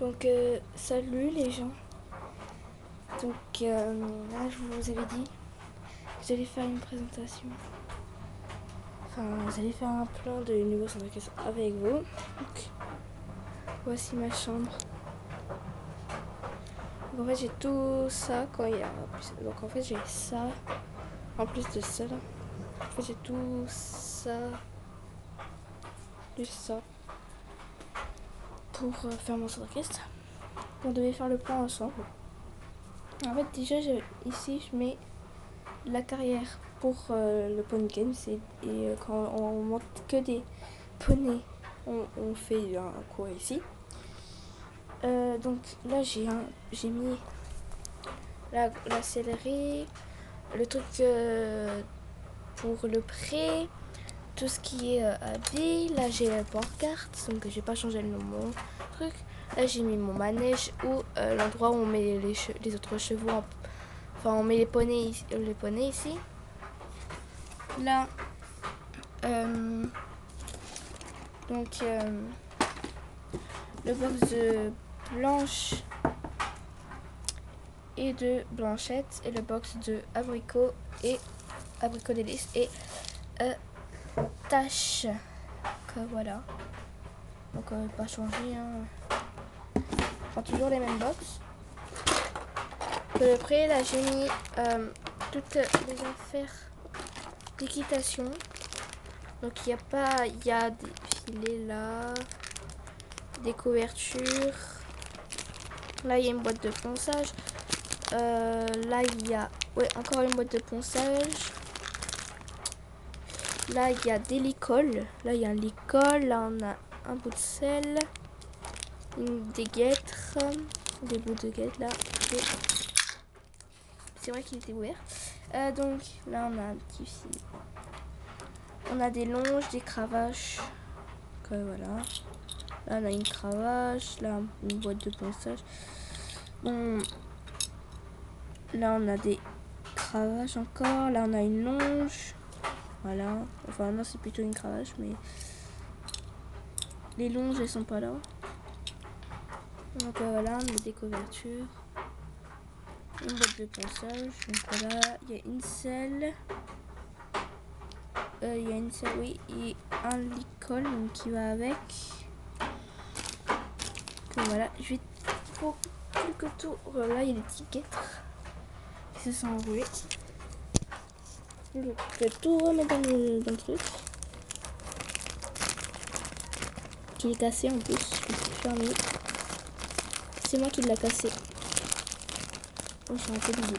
Donc salut les gens. Donc là je vous avais dit que j'allais faire une présentation. Enfin j'allais faire un plan de nouveaux Sandricus avec vous. Donc voici ma chambre. Donc en fait j'ai tout ça quand il y a. Donc en fait j'ai ça. En plus de ça là. En fait j'ai tout ça. Juste ça. Pour faire mon Sandricus. On devait faire le plan ensemble. En fait déjà ici je mets la carrière pour le Pony Games et quand on monte que des poneys on fait un cours ici. Donc là j'ai mis la céleri, le truc pour le prêt, tout ce qui est habit. Là j'ai la pancarte, donc j'ai pas changé le nom de mon truc. Là j'ai mis mon manège ou l'endroit où on met les autres chevaux. Enfin on met les poneys ici. Là donc le box de Blanche et de Blanchette et le box de Abricot et Abricot Délice et Tache. Donc voilà. Donc pas changé. Enfin toujours les mêmes box. Après là j'ai mis toutes les affaires d'équitation. Donc il y a des filets là, des couvertures. Là il y a une boîte de ponçage. Là il y a encore une boîte de ponçage. Là il y a des licoles. Là il y a un licol. Là on a un bout de sel, des guêtres, des bouts de guêtres là. C'est vrai qu'il était ouvert. Donc là on a un petit fil. On a des longes, des cravaches. Voilà. Là on a une cravache. Là une boîte de ponçage. Bon. Là on a des cravaches encore. Là on a une longe. Voilà. Enfin non c'est plutôt une cravache mais les longes elles sont pas là. Donc voilà, on a des couvertures. Une boîte de ponçage. Donc voilà, il y a une selle. Il y a une selle, oui, et un licol qui va avec. Donc voilà, je vais pour quelques tours. Là, il y a des petits guêtres qui se sont enroulés. Donc, je vais tout remettre dans le truc. Qui est cassé en plus. Je vais fermer. C'est moi qui l'a cassé. Oh, c'est un peu bidule.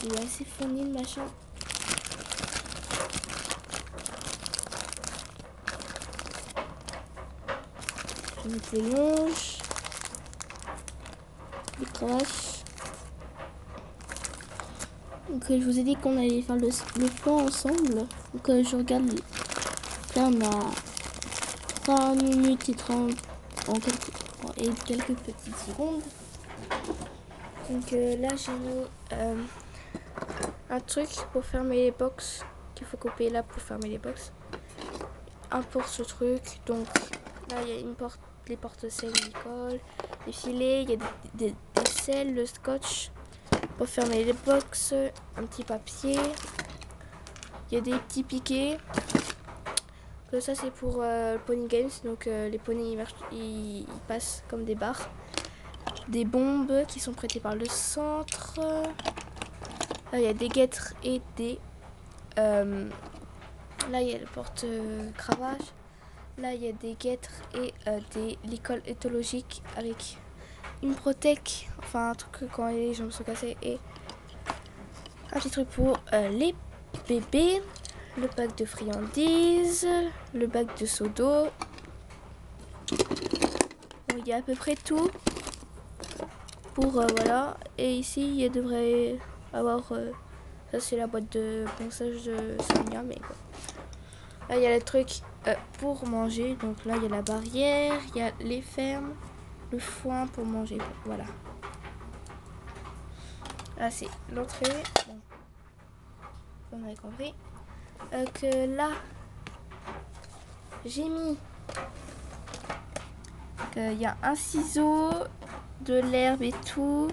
Il est assez fourni le machin. Je vais mettre les longes, les cravaches. Donc je vous ai dit qu'on allait faire le plan ensemble. Donc je regarde. Là on a 3 minutes et 30 et quelques petites secondes. Donc là j'ai mis un truc pour fermer les box qu'il faut couper là pour fermer les box. Un pour ce truc. Donc là il y a une porte, les porte-selles, l'école, les filets, il y a des selles, le scotch pour fermer les box, un petit papier, il y a des petits piquets. Que ça c'est pour Pony Games, donc les poneys ils passent comme des barres. Des bombes qui sont prêtées par le centre. Là il y a des guêtres et des là il y a le porte-cravache. Là il y a des guêtres et des licoles éthologiques avec une protec, enfin un truc quand les jambes sont cassées, et un petit truc pour les bébés, le bac de friandises, le bac de seau d'eau. Bon, il y a à peu près tout pour voilà. Et ici il devrait avoir ça c'est la boîte de ponçage de Sonia, mais quoi. Là il y a le truc pour manger, donc là il y a la barrière, il y a les fermes, le foin pour manger, voilà. Là c'est l'entrée, bon. On avait compris que là j'ai mis Il y a un ciseau, de l'herbe et tout.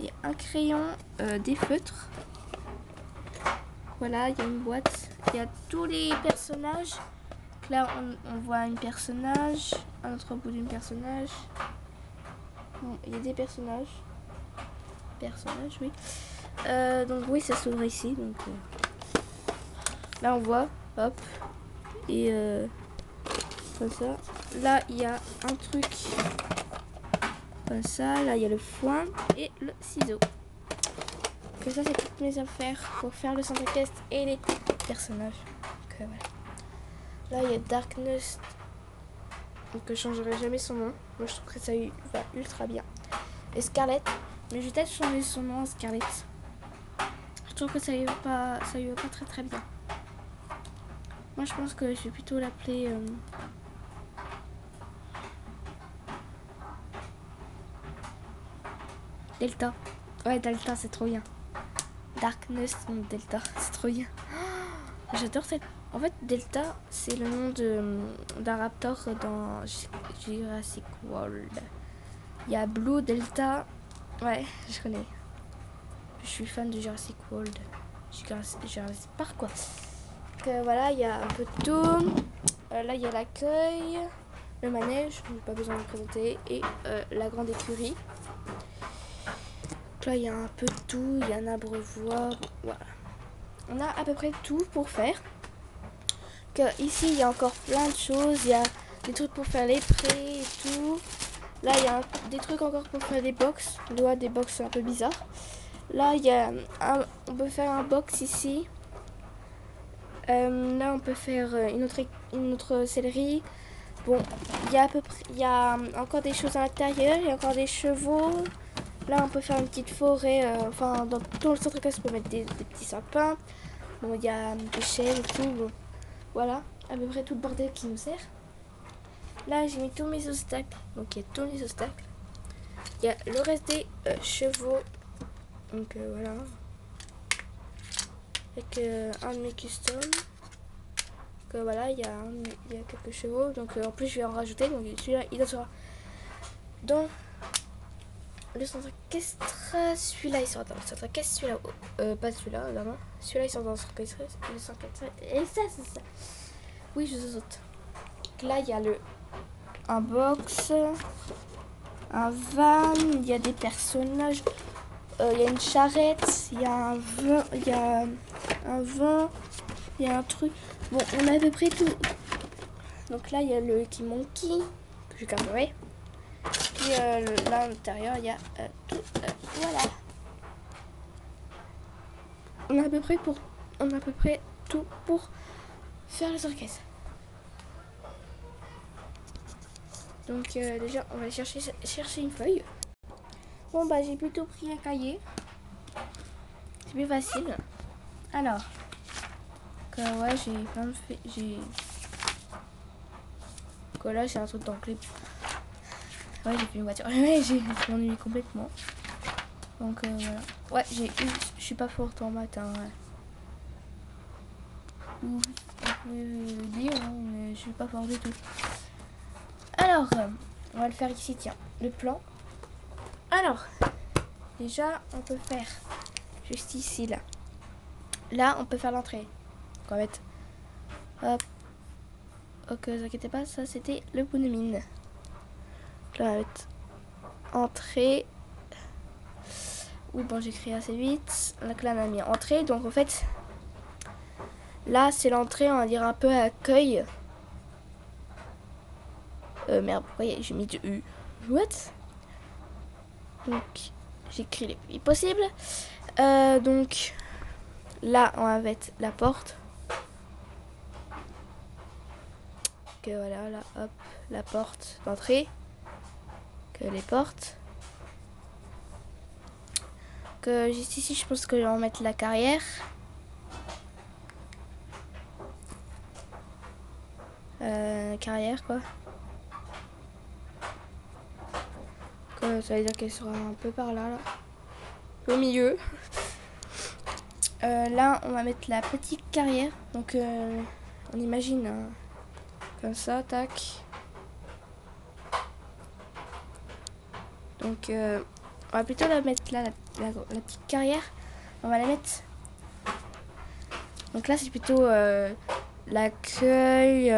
Et un crayon, des feutres. Voilà, il y a une boîte. Il y a tous les personnages. Donc là, on voit un personnage. Un autre bout d'un personnage. Bon, il y a des personnages. Personnages, oui. Donc oui, ça s'ouvre ici. Donc là, on voit. Hop. Et comme ça. Là, il y a un truc comme ça. Là, il y a le foin et le ciseau. Que ça, c'est toutes mes affaires pour faire le centre équestre et les personnages. Donc voilà. Là, il y a Darkness. Donc je changerai jamais son nom. Moi, je trouve que ça va ultra bien. Et Scarlett. Mais je vais peut-être changer son nom à Scarlett. Je trouve que ça lui va pas très très bien. Moi, je pense que je vais plutôt l'appeler Delta. Ouais, Delta, c'est trop bien. Darkness, Delta, c'est trop bien. Oh, j'adore cette... En fait, Delta, c'est le nom d'un raptor dans Jurassic World. Il y a Blue, Delta. Ouais, je connais. Je suis fan de Jurassic World. Jurassic Park, quoi. Donc, voilà, il y a un peu de tout. Là, il y a l'accueil, le manège, je n'ai pas besoin de le présenter, et la grande écurie. Donc là, il y a un peu de tout. Il y a un abreuvoir. Voilà. On a à peu près tout pour faire. Ici, il y a encore plein de choses. Il y a des trucs pour faire les prés et tout. Là, il y a des trucs encore pour faire des box. On doit des box un peu bizarres. Là, il y a on peut faire un box ici. Là, on peut faire une autre céleri. Bon, il y a encore des choses à l'intérieur. Il y a encore des chevaux. Là, on peut faire une petite forêt. Enfin, dans tout le centre équestre, on peut mettre des petits sapins. Bon, il y a des chèvres et tout. Bon, voilà, à peu près tout le bordel qui nous sert. Là, j'ai mis tous mes obstacles. Donc, il y a tous les obstacles. Il y a le reste des chevaux. Donc, voilà. Avec un de mes customs. Donc, voilà, il y a quelques chevaux. Donc, en plus, je vais en rajouter. Donc, celui-là, il sera dans le centre équestre. Celui-là, il sera dans le centre équestre. Celui-là, pas celui-là, là, non. Celui-là, il sera dans le centre équestre. Et ça, c'est ça. Oui, je saute. Donc, là, il y a un box, un van, il y a des personnages, il y a une charrette, il y a un vin, il y a un truc. Bon, on a à peu près tout. Donc là, il y a le Lucky Monkey que je garderai. Puis là, à l'intérieur, il y a tout. Voilà. On a à peu près tout pour faire les orchestres. Donc déjà, on va chercher une feuille. Bon, bah j'ai plutôt pris un cahier. C'est plus facile. Alors, ouais, j'ai plein de faits. Là, c'est un truc dans le clip. Ouais, j'ai fait une voiture. Ouais, j'ai m'ennuie complètement. Donc voilà. Ouais, je suis pas forte en maths. Hein, ouais. Vous pouvez dire, hein, mais je suis pas forte du tout. Alors, on va le faire ici, tiens, le plan. Alors, déjà, on peut faire juste ici, là. Là, on peut faire l'entrée. Donc, on va mettre... Hop. Ok, ne vous inquiétez pas, ça, c'était le bout de mine. Donc là, on va mettre entrée. Oui, bon, j'écris assez vite. Donc là, on a mis entrée. Donc, en fait, là, c'est l'entrée, on va dire un peu accueil. Merde, pourquoi j'ai mis du U? What? Donc, j'écris le plus vite possible. Donc, là, on va mettre la porte. Que voilà, là, hop, la porte d'entrée. Que les portes. Que juste ici, je pense que je vais en mettre la carrière. Carrière, quoi. Ça veut dire qu'elle sera un peu par là, au milieu. Là, on va mettre la petite carrière. Donc, on imagine comme ça, tac. Donc on va plutôt la mettre là, la petite carrière. On va la mettre. Donc là c'est plutôt l'accueil,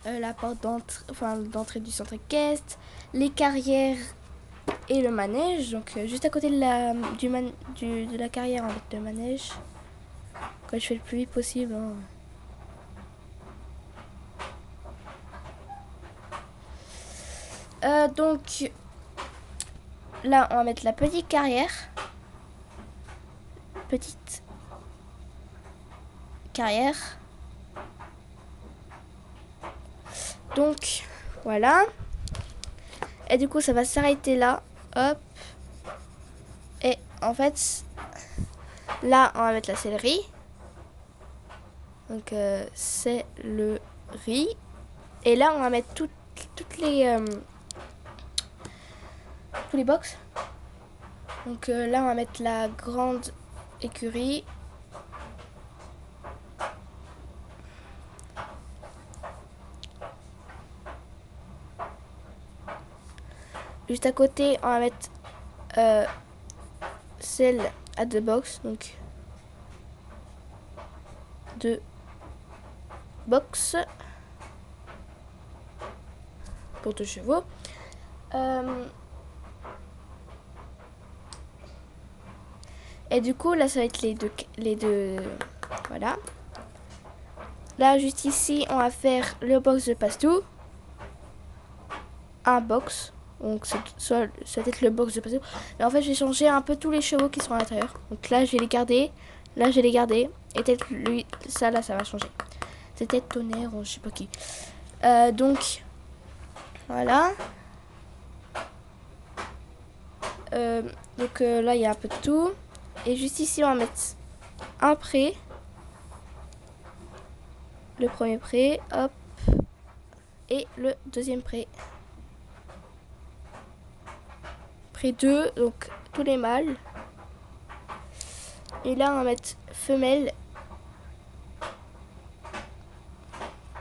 la porte d'entrée du centre équestre, les carrières et le manège. Donc juste à côté de la carrière, on va mettre le manège. Quand je fais le plus vite possible. Hein. Donc là on va mettre la petite carrière. Petite carrière. Donc voilà. Et du coup ça va s'arrêter là. Hop. Et en fait là on va mettre la céleri. Donc céleri. Et là on va mettre toutes les tous les box. Donc là on va mettre la grande écurie. Juste à côté on va mettre celle à 2 box. Donc 2 box pour 2 chevaux. Et du coup là ça va être les deux voilà. Là juste ici on va faire le box de Pastou. Un box. Donc ça va être le box de Pastou. Mais en fait je vais changer un peu tous les chevaux qui sont à l'intérieur. Donc là je vais les garder. Là je vais les garder. Et peut-être lui, ça là ça va changer. C'est peut-être Tonnerre ou je sais pas qui. Donc voilà. Donc là il y a un peu de tout. Et juste ici on va mettre un pré. Le premier pré, hop. Et le deuxième pré. Pré 2, donc tous les mâles. Et là on va mettre femelle.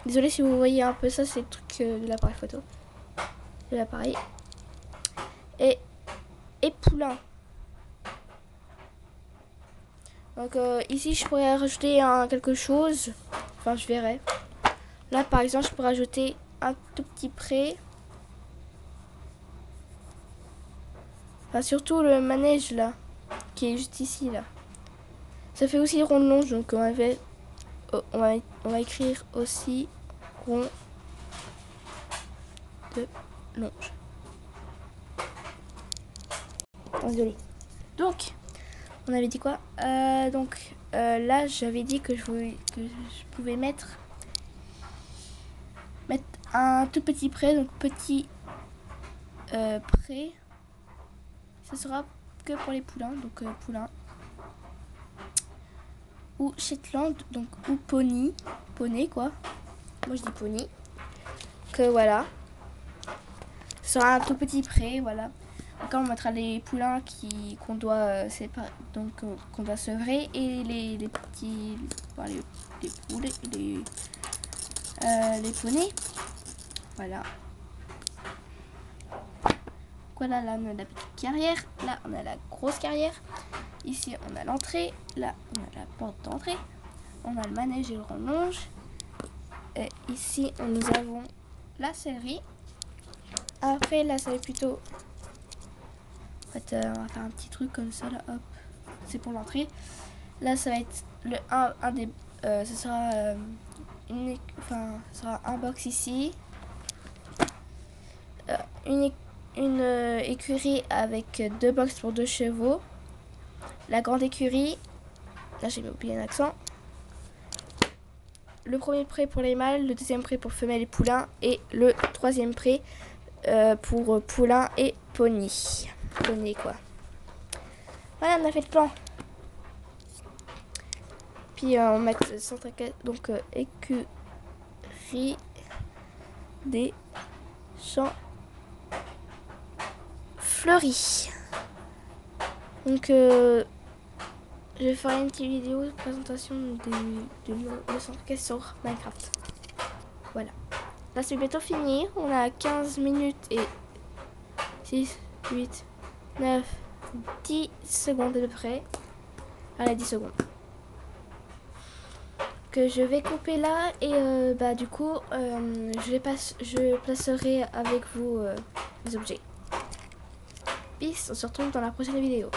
Désolée si vous voyez un peu ça, c'est le truc de l'appareil photo. De l'appareil. Et poulain. Donc ici je pourrais rajouter quelque chose. Enfin je verrai. Là par exemple je pourrais rajouter un tout petit pré. Enfin surtout le manège là. Qui est juste ici là. Ça fait aussi rond de longe. Donc on va écrire aussi rond de longe. Oh, désolé. Donc on avait dit quoi? Là j'avais dit que je pouvais mettre un tout petit pré, donc petit pré. Ça sera que pour les poulains, donc poulain. Ou Shetland, donc ou poney quoi. Moi je dis poney. Que voilà. Ce sera un tout petit pré, voilà. Encore on mettra les poulains qu'on doit séparer, donc qu'on doit sevrer, et les petits, enfin, les poules, les poneys. Voilà. Voilà, là on a la petite carrière, là on a la grosse carrière. Ici on a l'entrée, là on a la porte d'entrée, on a le manège et le rallonge. Et ici nous avons la sellerie. Après là ça va être plutôt... En fait, on va faire un petit truc comme ça là, hop. C'est pour l'entrée. Là ça va être un des... ce sera ce sera un box ici. Une écurie avec 2 box pour 2 chevaux. La grande écurie. Là j'ai oublié un accent. Le premier pré pour les mâles, le deuxième pré pour femelles et poulains, et le troisième pré pour poulains et poney. Poney quoi. Voilà, on a fait le plan. Puis on met centre donc écurie des champs fleuris. Donc je vais faire une petite vidéo de présentation de centre équestre sur Minecraft. Voilà. Là c'est bientôt fini. On a 15 minutes et 6, 8, 9, 10 secondes à peu près. Allez, 10 secondes. Que je vais couper là et bah du coup je placerai avec vous les objets. Peace, on se retrouve dans la prochaine vidéo.